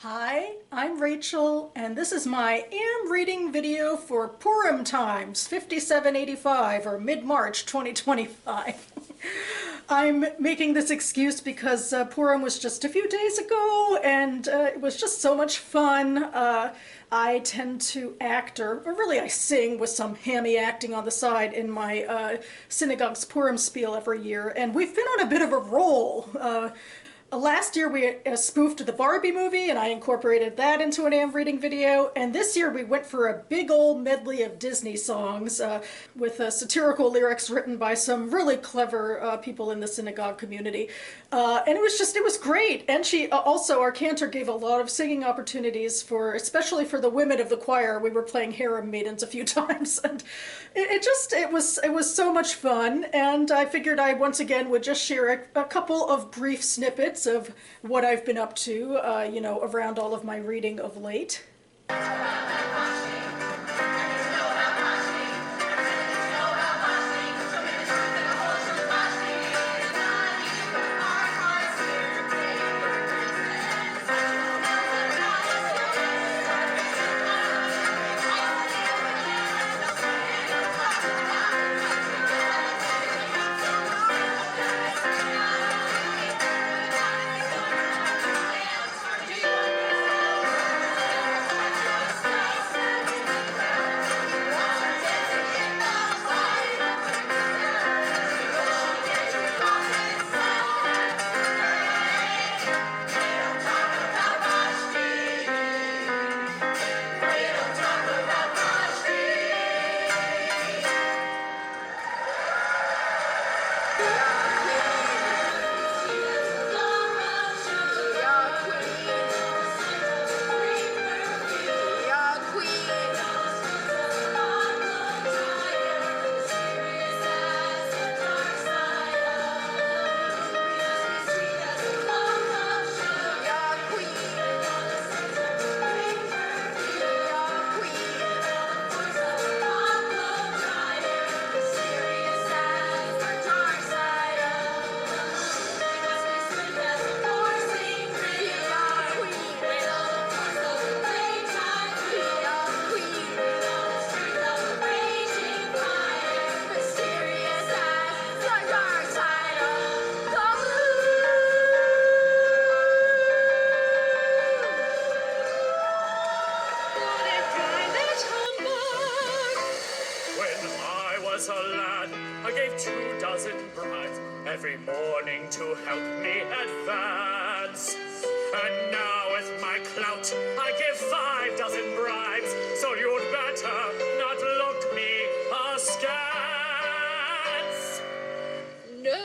Hi, I'm Rachel, and this is my Am reading video for Purim Times 5785, or mid-March 2025. I'm making this excuse because Purim was just a few days ago, and it was just so much fun. I tend to act, or really I sing with some hammy acting on the side in my synagogue's Purim spiel every year, and we've been on a bit of a roll. Last year we spoofed the Barbie movie and I incorporated that into an Am reading video, and this year we went for a big old medley of Disney songs with satirical lyrics written by some really clever people in the synagogue community. And it was great. And she also, our cantor gave a lot of singing opportunities especially for the women of the choir. We were playing harem maidens a few times, and it was so much fun. And I figured I once again would just share a couple of brief snippets of what I've been up to, around all of my reading of late. As a lad, I gave 24 brides every morning to help me advance. And now with my clout, I give 5 bribes, so you'd better not look me askance. No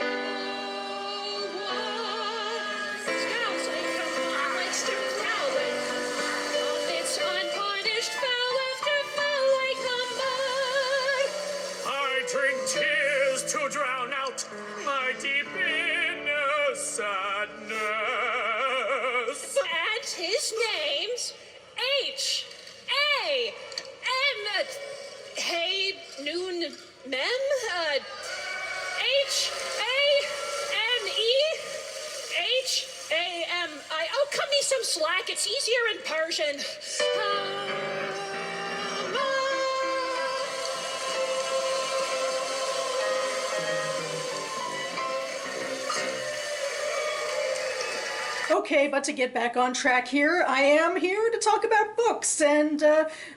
one scouts like come on, likes to prowl it. It's unpunished foul after foul like humbug. I drink tears to drown out my deep inner sadness. And his name's H-A-M. Hey, noon, mem? H-A-N-E-H-A-M-I. Oh, cut me some slack. It's easier in Persian. Okay, but to get back on track here, I am here to talk about books and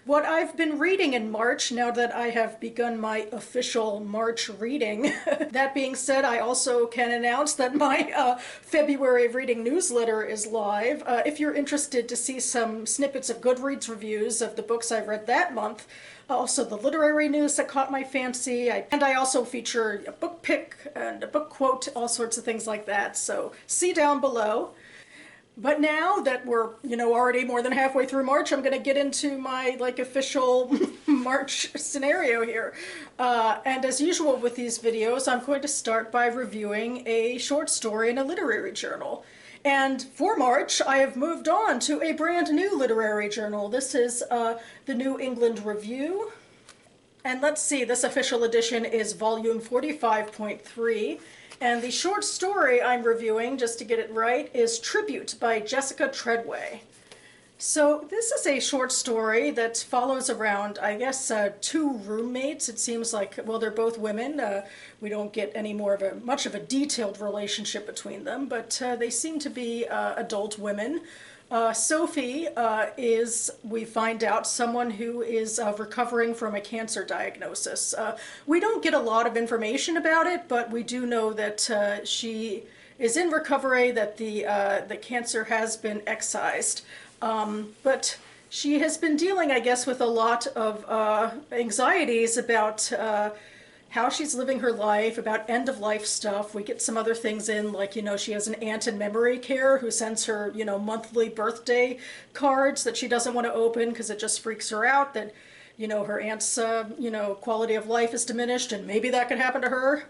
what I've been reading in March now that I have begun my official March reading. That being said, I also can announce that my February of Reading newsletter is live. If you're interested to see some snippets of Goodreads reviews of the books I've read that month, also the literary news that caught my fancy, and I also feature a book pick and a book quote, all sorts of things like that, so see down below. But now that we're, already more than halfway through March, I'm going to get into my, official March scenario here. And as usual with these videos, I'm going to start by reviewing a short story in a literary journal. And for March, I have moved on to a brand new literary journal. This is the New England Review. And let's see, this official edition is volume 45.3. And the short story I'm reviewing, just to get it right, is Tribute by Jessica Treadway. So this is a short story that follows around, I guess, two roommates. It seems like, well, they're both women. We don't get any more of much of a detailed relationship between them, but they seem to be adult women. Sophie is, we find out, someone who is recovering from a cancer diagnosis. We don't get a lot of information about it, but we do know that she is in recovery, that the cancer has been excised. But she has been dealing, I guess, with a lot of anxieties about how she's living her life, about end-of-life stuff. We get some other things in, like, she has an aunt in memory care who sends her, monthly birthday cards that she doesn't want to open because it just freaks her out that, her aunt's, quality of life is diminished, and maybe that could happen to her.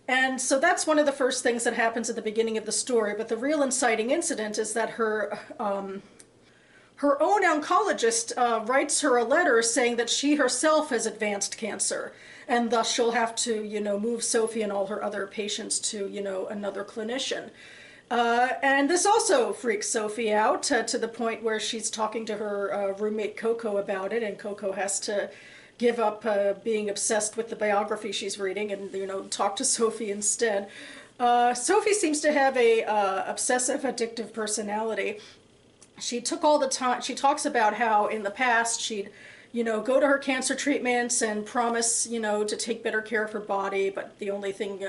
And so that's one of the first things that happens at the beginning of the story. But the real inciting incident is that her own oncologist writes her a letter saying that she herself has advanced cancer, and thus she'll have to, move Sophie and all her other patients to, another clinician. And this also freaks Sophie out to the point where she's talking to her roommate Coco about it, and Coco has to give up being obsessed with the biography she's reading and, talk to Sophie instead. Sophie seems to have a obsessive addictive personality. She took all the time. She talks about how in the past she'd, go to her cancer treatments and promise, to take better care of her body. But the only thing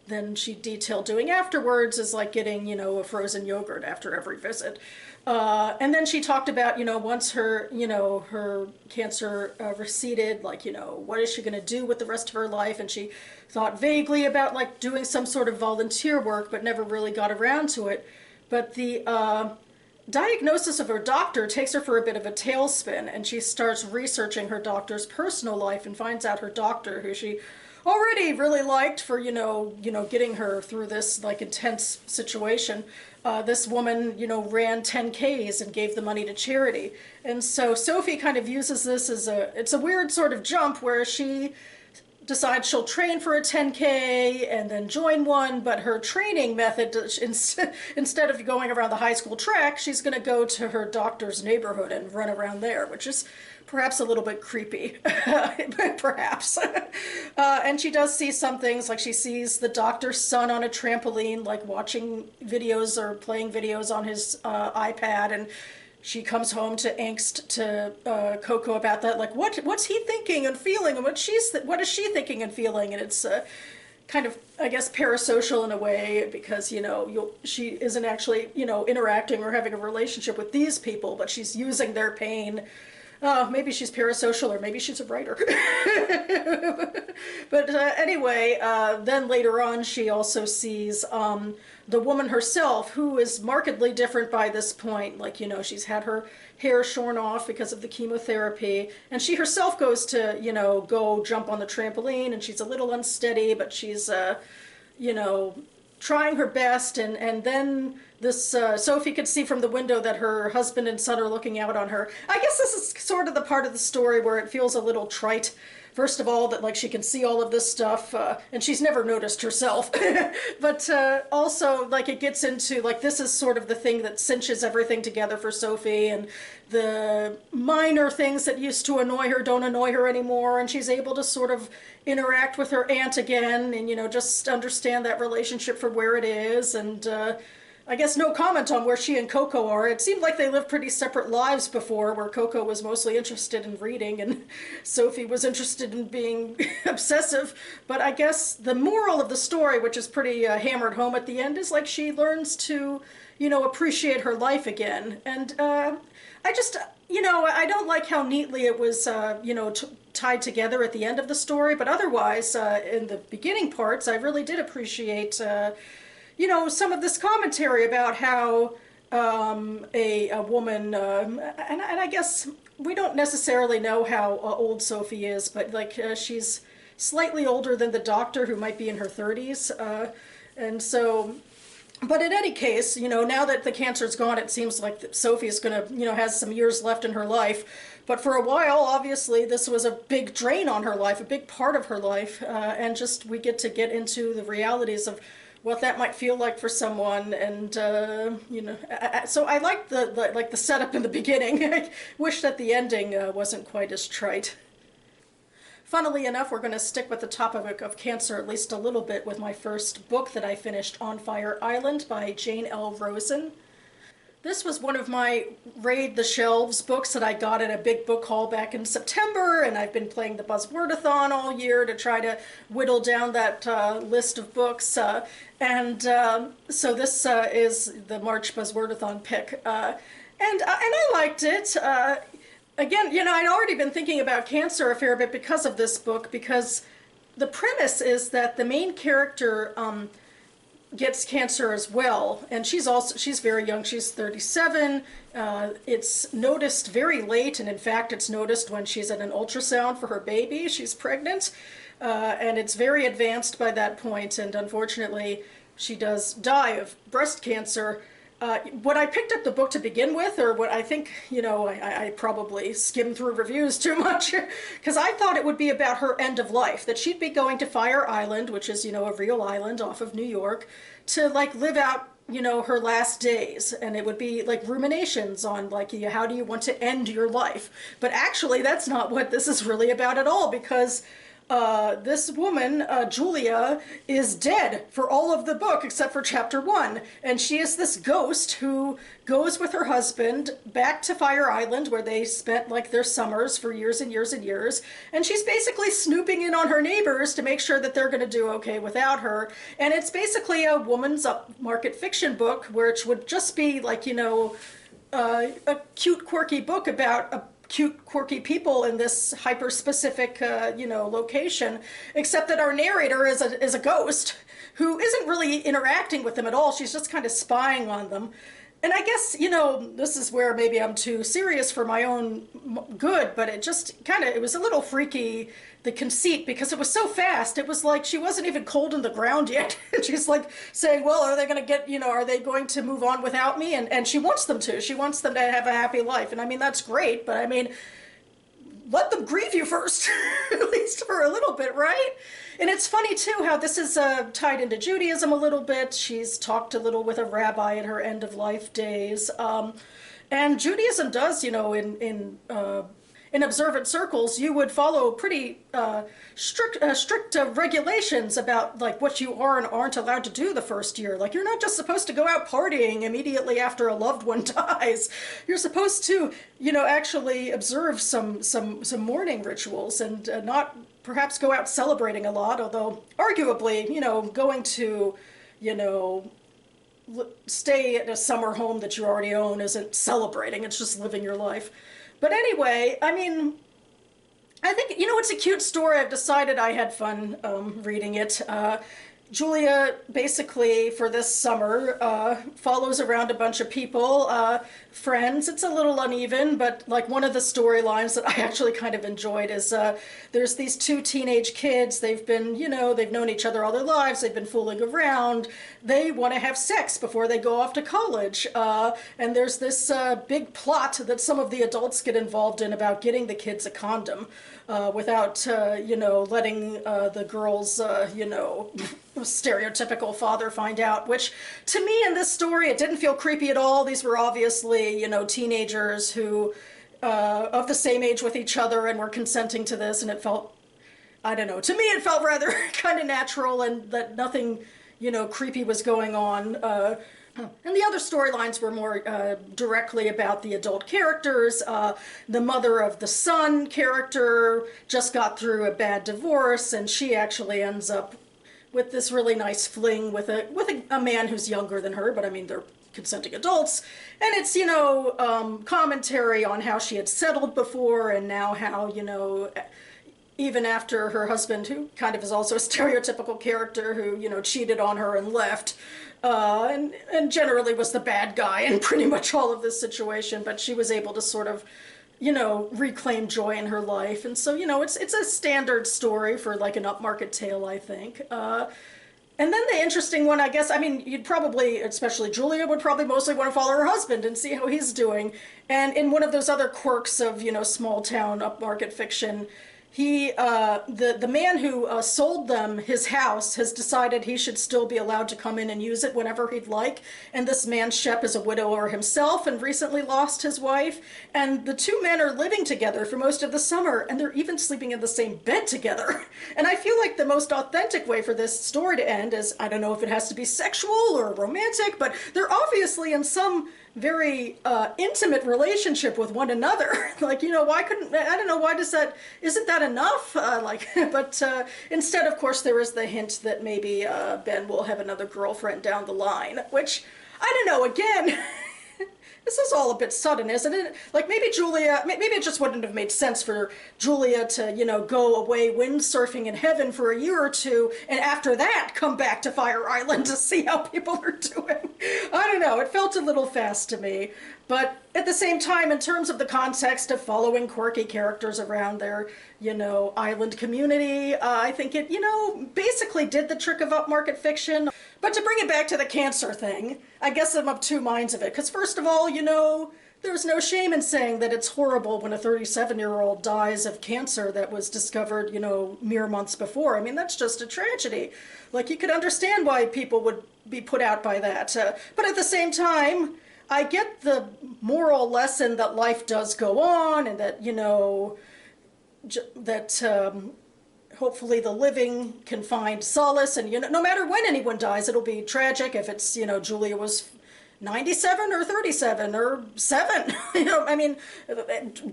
then she detailed doing afterwards is like getting, a frozen yogurt after every visit. And then she talked about, once her, her cancer receded, like, what is she going to do with the rest of her life? And she thought vaguely about like doing some sort of volunteer work, but never really got around to it. But the diagnosis of her doctor takes her for a bit of a tailspin, and she starts researching her doctor's personal life and finds out her doctor, who she already really liked for, getting her through this like intense situation. This woman, ran 10Ks and gave the money to charity. And so Sophie kind of uses this as it's a weird sort of jump where she decides she'll train for a 10K and then join one, but her training method, instead of going around the high school track, she's going to go to her doctor's neighborhood and run around there, which is perhaps a little bit creepy, perhaps. And she does see some things, like she sees the doctor's son on a trampoline, like watching videos or playing videos on his iPad, and she comes home to angst to Coco about that, like what's he thinking and feeling, and what is she thinking and feeling, and it's kind of, I guess, parasocial in a way, because she isn't actually interacting or having a relationship with these people, but she's using their pain. Maybe she's parasocial, or maybe she's a writer. But anyway, then later on she also sees the woman herself, who is markedly different by this point. Like, she's had her hair shorn off because of the chemotherapy, and she herself goes to, go jump on the trampoline, and she's a little unsteady, but she's, trying her best, and then this Sophie could see from the window that her husband and son are looking out on her. I guess this is sort of the part of the story where it feels a little trite. First of all, that like she can see all of this stuff, and she's never noticed herself. But also, like, it gets into, like, this is sort of the thing that cinches everything together for Sophie, and the minor things that used to annoy her don't annoy her anymore, and she's able to sort of interact with her aunt again, and, just understand that relationship for where it is, and I guess no comment on where she and Coco are. It seemed like they lived pretty separate lives before, where Coco was mostly interested in reading and Sophie was interested in being obsessive. But I guess the moral of the story, which is pretty hammered home at the end, is like she learns to, appreciate her life again. And I just, I don't like how neatly it was, tied together at the end of the story. But otherwise, in the beginning parts, I really did appreciate some of this commentary about how a woman, and I guess we don't necessarily know how old Sophie is, but like she's slightly older than the doctor, who might be in her 30s. And so, but in any case, now that the cancer's gone, it seems like that Sophie is going to, has some years left in her life. But for a while, obviously, this was a big drain on her life, a big part of her life. And just we get into the realities of what that might feel like for someone, and so I like the setup in the beginning. I wish that the ending wasn't quite as trite. Funnily enough, we're going to stick with the topic of cancer at least a little bit with my first book that I finished, On Fire Island by Jane L. Rosen. This was one of my Raid the Shelves books that I got at a big book haul back in September, and I've been playing the Buzzwordathon all year to try to whittle down that list of books. So this is the March Buzzwordathon pick. And I liked it. Again, I'd already been thinking about cancer a fair bit because of this book, because the premise is that the main character gets cancer as well, and she's very young. She's 37. It's noticed very late, and in fact it's noticed when she's at an ultrasound for her baby. She's pregnant, and it's very advanced by that point, and unfortunately she does die of breast cancer. When I picked up the book to begin with, or what I think, I probably skimmed through reviews too much, because I thought it would be about her end of life, that she'd be going to Fire Island, which is, a real island off of New York, to live out, her last days. And it would be ruminations on how do you want to end your life? But actually, that's not what this is really about at all, because this woman, Julia, is dead for all of the book except for chapter 1. And she is this ghost who goes with her husband back to Fire Island, where they spent their summers for years and years and years. And she's basically snooping in on her neighbors to make sure that they're going to do okay without her. And it's basically a woman's upmarket fiction book, which would just be a cute, quirky book about cute, quirky people in this hyper-specific, location, except that our narrator is a ghost who isn't really interacting with them at all. She's just kind of spying on them. And I guess, this is where maybe I'm too serious for my own good, but it just it was a little freaky, the conceit, because it was so fast. It was like she wasn't even cold in the ground yet. She's saying, well, are they going to get, are they going to move on without me? And she wants them to. She wants them to have a happy life. And I mean, that's great, but I mean, let them grieve you first, at least for a little bit, right? And it's funny, too, how this is tied into Judaism a little bit. She's talked a little with a rabbi in her end-of-life days. And Judaism does, in observant circles, you would follow pretty strict regulations about what you are and aren't allowed to do the first year. You're not just supposed to go out partying immediately after a loved one dies. You're supposed to, actually observe some mourning rituals and not perhaps go out celebrating a lot. Although arguably, going to, stay at a summer home that you already own isn't celebrating. It's just living your life. But anyway, I mean, I think, it's a cute story. I've decided I had fun reading it. Julia, basically, for this summer, follows around a bunch of people, friends. It's a little uneven, but one of the storylines that I actually kind of enjoyed is there's these two teenage kids. They've been, they've known each other all their lives. They've been fooling around. They want to have sex before they go off to college. And there's this big plot that some of the adults get involved in about getting the kids a condom without, letting the girls, stereotypical father find out, which to me in this story, it didn't feel creepy at all. These were obviously, teenagers who, of the same age with each other and were consenting to this, and it felt, I don't know, to me it felt rather kind of natural, and that nothing, creepy was going on. And the other storylines were more directly about the adult characters. The mother of the son character just got through a bad divorce, and she actually ends up with this really nice fling with a man who's younger than her, but I mean, they're consenting adults. And it's, commentary on how she had settled before, and now how, even after her husband, who kind of is also a stereotypical character who, cheated on her and left, and generally was the bad guy in pretty much all of this situation, but she was able to sort of, reclaim joy in her life. And so, it's a standard story for an upmarket tale, I think. And then the interesting one, I guess, I mean, you'd probably, especially Julia, would probably mostly want to follow her husband and see how he's doing. And in one of those other quirks of, small town upmarket fiction, the man who sold them his house has decided he should still be allowed to come in and use it whenever he'd like. And this man, Shep, is a widower himself and recently lost his wife. And the two men are living together for most of the summer, and they're even sleeping in the same bed together. And I feel like the most authentic way for this story to end is, I don't know if it has to be sexual or romantic, but they're obviously in some very intimate relationship with one another. Like, why couldn't, I don't know, why does that, isn't that enough? But instead, of course, there is the hint that maybe Ben will have another girlfriend down the line, which, I don't know, again, this is all a bit sudden, isn't it? Like, maybe it just wouldn't have made sense for Julia to, go away windsurfing in heaven for a year or two, and after that, come back to Fire Island to see how people are doing. I don't know, it felt a little fast to me. But at the same time, in terms of the context of following quirky characters around their, island community, I think it, basically did the trick of upmarket fiction. But to bring it back to the cancer thing, I guess I'm of two minds of it. Because first of all, there's no shame in saying that it's horrible when a 37-year-old dies of cancer that was discovered, mere months before. I mean, that's just a tragedy. Like, you could understand why people would be put out by that. But at the same time, I get the moral lesson that life does go on, and that, hopefully the living can find solace, and no matter when anyone dies, it'll be tragic if it's, Julia was 97 or 37 or 7. I mean,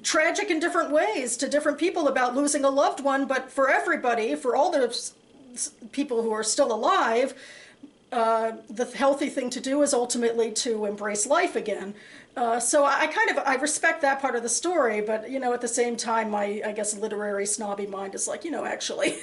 tragic in different ways to different people about losing a loved one, but for everybody, for all the people who are still alive, the healthy thing to do is ultimately to embrace life again. So I respect that part of the story, but, at the same time, my, I guess, literary snobby mind is like, actually,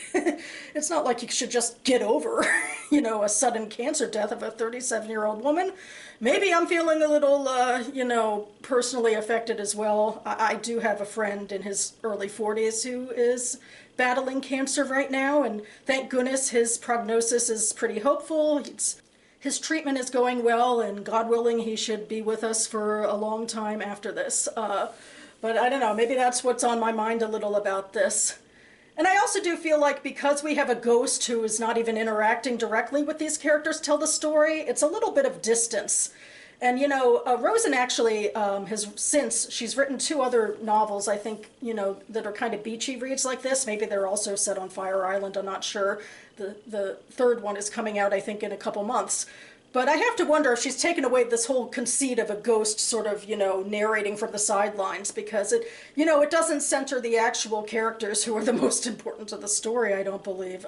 it's not like you should just get over, a sudden cancer death of a 37-year-old woman. Maybe I'm feeling a little, personally affected as well. I do have a friend in his early 40s who is battling cancer right now, and thank goodness his prognosis is pretty hopeful. His treatment is going well, and God willing, he should be with us for a long time after this. But I don't know, maybe that's what's on my mind a little about this. And I also do feel like because we have a ghost who is not even interacting directly with these characters tell the story, it's a little bit of distance. And, Rosen actually she's written 2 other novels, I think, that are kind of beachy reads like this. Maybe they're also set on Fire Island, I'm not sure. The third one is coming out, I think, in a couple months. But I have to wonder if she's taken away this whole conceit of a ghost sort of, narrating from the sidelines, because it, it doesn't center the actual characters who are the most important to the story, I don't believe.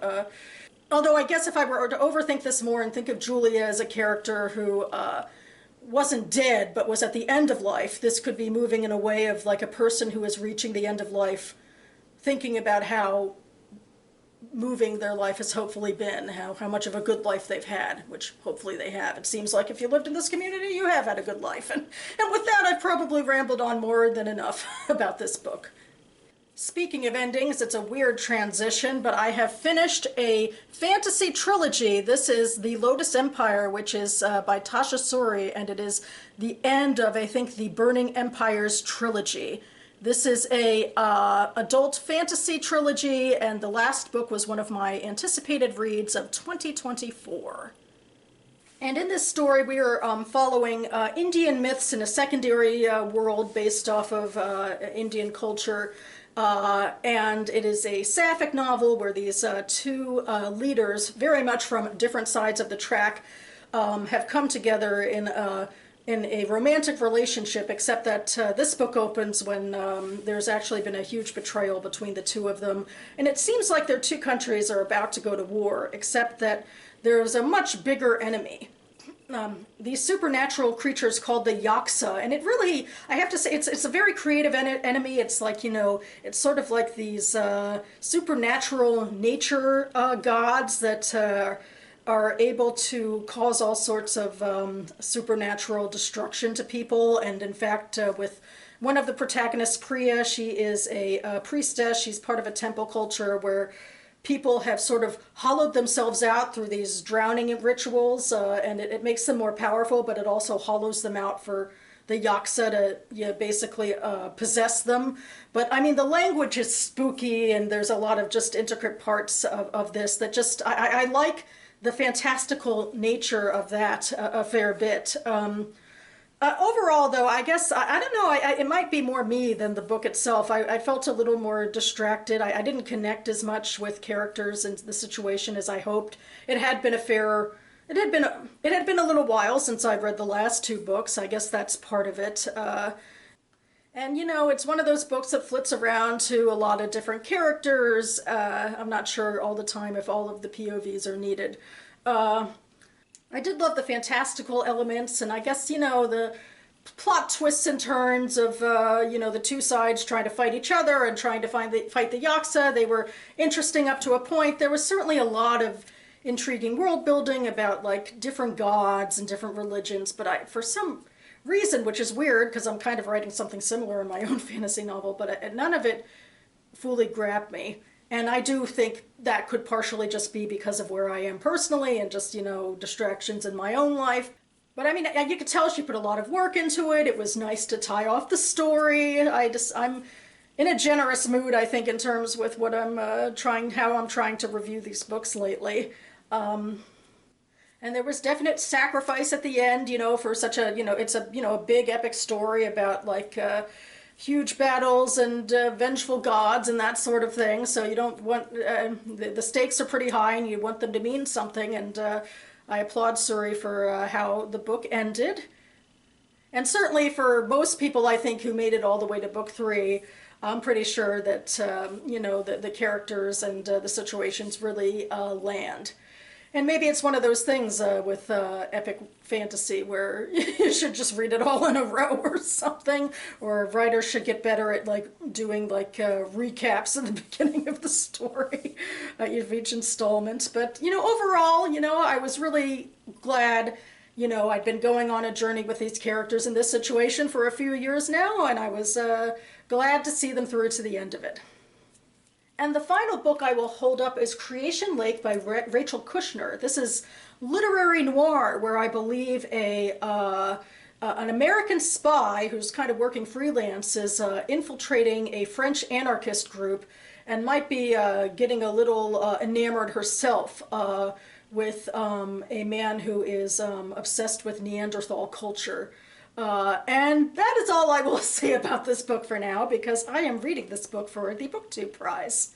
Although I guess if I were to overthink this more and think of Julia as a character who wasn't dead but was at the end of life, this could be moving in a way of like a person who is reaching the end of life, thinking about how moving their life has hopefully been, how much of a good life they've had, which hopefully they have. It seems like if you lived in this community, you have had a good life. And with that, I've probably rambled on more than enough about this book. Speaking of endings, it's a weird transition, but I have finished a fantasy trilogy. This is The Lotus Empire, which is by Tasha Suri, and it is the end of, I think, the Burning Empires trilogy. This is a adult fantasy trilogy, and the last book was one of my anticipated reads of 2024. And in this story, we are following Indian myths in a secondary world based off of Indian culture. And it is a sapphic novel where these 2 leaders, very much from different sides of the track, have come together in a romantic relationship, except that this book opens when there's actually been a huge betrayal between the 2 of them. And it seems like their 2 countries are about to go to war, except that there's a much bigger enemy. These supernatural creatures called the Yaksa, and it really, I have to say, it's a very creative enemy. It's like, it's sort of like these supernatural nature gods that are able to cause all sorts of supernatural destruction to people. And in fact, with one of the protagonists, Priya, she is a priestess. She's part of a temple culture where people have sort of hollowed themselves out through these drowning rituals, and it makes them more powerful, but it also hollows them out for the Yaksa to basically possess them. But I mean, the language is spooky, and there's a lot of just intricate parts of this that just, I like the fantastical nature of that a fair bit. Overall, though, I guess, I don't know, it might be more me than the book itself. I felt a little more distracted. I didn't connect as much with characters and the situation as I hoped. It had been it had been a little while since I've read the last two books. I guess that's part of it. And, you know, it's one of those books that flits around to a lot of different characters. I'm not sure all the time if all of the POVs are needed. I did love the fantastical elements, and I guess, you know, the plot twists and turns of, you know, the two sides trying to fight each other and trying to fight the Yaksa. They were interesting up to a point. There was certainly a lot of intriguing world building about, like, different gods and different religions, but for some reason, which is weird because I'm kind of writing something similar in my own fantasy novel, but none of it fully grabbed me. And I do think that could partially just be because of where I am personally and just, you know, distractions in my own life. But I mean, you could tell she put a lot of work into it. It was nice to tie off the story. I'm in a generous mood, I think, in terms with what how I'm trying to review these books lately. And there was definite sacrifice at the end, you know, for such a, you know, it's a, you know, a big epic story about, like, huge battles and vengeful gods and that sort of thing. So you don't want, the stakes are pretty high and you want them to mean something. And I applaud Suri for how the book ended. And certainly for most people, I think, who made it all the way to book 3, I'm pretty sure that, you know, the characters and the situations really land. And maybe it's one of those things with epic fantasy where you should just read it all in a row or something, or writers should get better at, like, doing, like, recaps at the beginning of the story of each installment. But, you know, overall, you know, I was really glad, you know, I'd been going on a journey with these characters in this situation for a few years now, and I was glad to see them through to the end of it. And the final book I will hold up is Creation Lake by Rachel Kushner. This is literary noir, where I believe an American spy who's kind of working freelance is infiltrating a French anarchist group and might be getting a little enamored herself with a man who is obsessed with Neanderthal culture. And that is all I will say about this book for now, because I am reading this book for the BookTube Prize.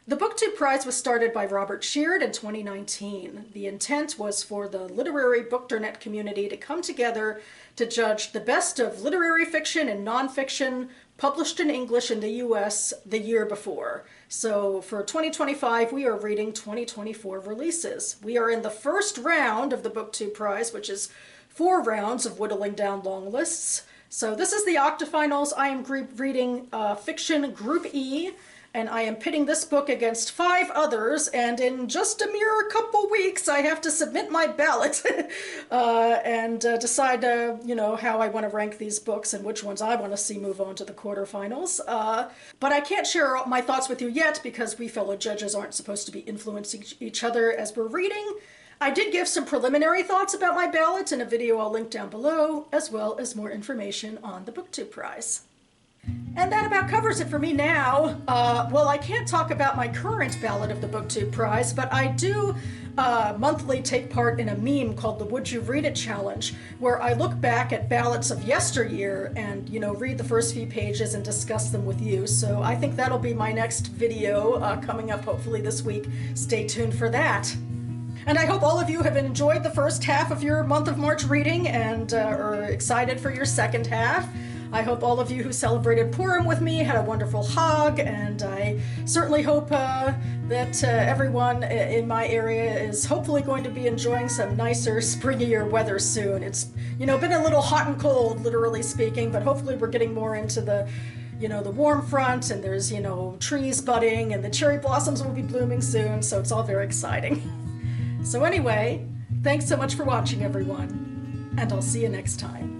The BookTube Prize was started by Robert Sheard in 2019. The intent was for the literary bookdernet community to come together to judge the best of literary fiction and nonfiction published in English in the US the year before. So for 2025, we are reading 2024 releases. We are in the first round of the BookTube Prize, which is 4 rounds of whittling down long lists. So this is the octafinals. I am reading Fiction Group E, and I am pitting this book against 5 others, and in just a mere couple weeks I have to submit my ballot and decide you know, how I want to rank these books and which ones I want to see move on to the quarterfinals. But I can't share my thoughts with you yet because we fellow judges aren't supposed to be influencing each other as we're reading. I did give some preliminary thoughts about my ballot in a video I'll link down below, as well as more information on the BookTube Prize. And that about covers it for me now. Well, I can't talk about my current ballot of the BookTube Prize, but I do monthly take part in a meme called the Would You Read It Challenge, where I look back at ballots of yesteryear and, you know, read the first few pages and discuss them with you. So I think that'll be my next video coming up hopefully this week. Stay tuned for that. And I hope all of you have enjoyed the first half of your month of March reading and are excited for your second half. I hope all of you who celebrated Purim with me had a wonderful hug, and I certainly hope that everyone in my area is hopefully going to be enjoying some nicer, springier weather soon. It's, you know, been a little hot and cold, literally speaking, but hopefully we're getting more into the, you know, the warm front, and there's, you know, trees budding, and the cherry blossoms will be blooming soon, so it's all very exciting. So anyway, thanks so much for watching, everyone, and I'll see you next time.